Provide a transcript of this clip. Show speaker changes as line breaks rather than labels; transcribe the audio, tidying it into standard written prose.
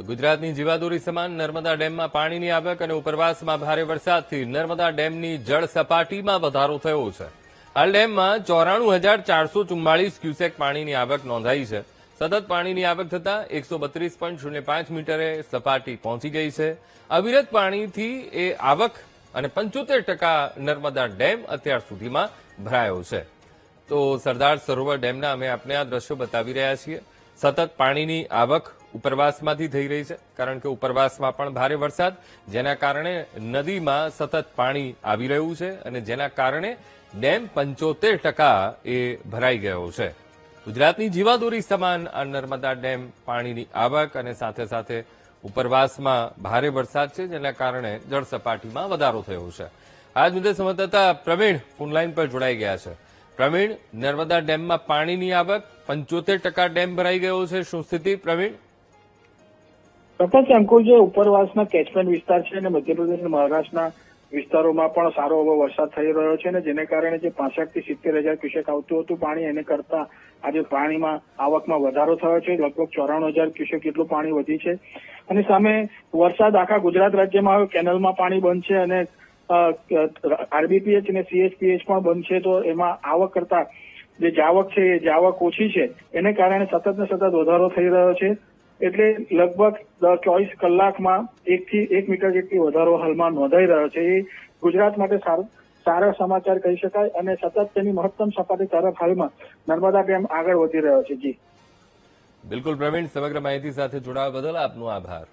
ગુજરાતની જીવાદોરી સમાન નર્મદા ડેમમાં પાણીની આવક અને ઉપરવાસમાં ભારે વરસાદથી નર્મદા ડેમની જળ સપાટીમાં વધારો થયો છે. હાલ ડેમમાં 94,444 ક્યુસેક પાણીની આવક નોંધાઈ છે. સતત પાણીની આવક થતાં 132.05 મીટરે સપાટી પહોંચી ગઈ છે. અવિરત પાણીથી એ આવક અને 75% નર્મદા ડેમ અત્યાર સુધીમાં ભરાયો છે. તો સરદાર સરોવર ડેમના અમે આપને આ દ્રશ્યો બતાવી રહ્યા છીએ. સતત પાણીની આવક ઉપરવાસમાંથી થઈ રહી છે, કારણ કે ઉપરવાસમાં પણ ભારે વરસાદ, જેના કારણે નદીમાં સતત પાણી આવી રહ્યું છે અને જેના કારણે ડેમ 75% એ ભરાઈ ગયો છે. ગુજરાતની જીવાદોરી સમાન આ નર્મદા ડેમ પાણીની આવક અને સાથે સાથે ઉપરવાસમાં ભારે વરસાદ છે, જેના કારણે જળસપાટીમાં વધારો થયો છે. આજ મુદ્દે સંવાદદાતા પ્રવીણ ફોનલાઈન પર જોડાઈ ગયા છે. પ્રવીણ, નર્મદા ડેમમાં પાણીની આવક 75% ડેમ ભરાઈ ગયો છે. શું સ્થિતિ પ્રવીણ?
ચોક્કસ અંકુર, જે ઉપરવાસના કેચમેન્ટ વિસ્તાર છે અને મધ્યપ્રદેશ અને મહારાષ્ટ્રના વિસ્તારોમાં પણ સારો એવો વરસાદ થઈ રહ્યો છે અને જેને કારણે જે 65 થી 70,000 ક્યુસેક આવતું હતું પાણી, એને કરતા આજે પાણીમાં આવકમાં વધારો થયો છે. લગભગ 94,000 ક્યુસેક જેટલું પાણી વધી છે અને સામે વરસાદ આખા ગુજરાત રાજ્યમાં આવ્યો. કેનલમાં પાણી બંધ છે અને આરબીપીએચ અને સીએચપીએચ પણ બંધ છે. તો એમાં આવક કરતા જે જાવક છે એ જાવક ઓછી છે, એને કારણે સતત ને સતત વધારો થઈ રહ્યો છે. એટલે લગભગ 24 કલાકમાં 1 થી 1 મીટર જેટલી વધારો હાલમાં નોંધાઈ રહ્યો છે. એ ગુજરાત માટે સારા સમાચાર કહી શકાય અને સતત તેની મહત્તમ સપાટી તરફ હાલમાં નર્મદા ડેમ આગળ વધી રહ્યો છે. જી
બિલકુલ પ્રવીણ, સમગ્ર માહિતી સાથે જોડાવા બદલ આપનો આભાર.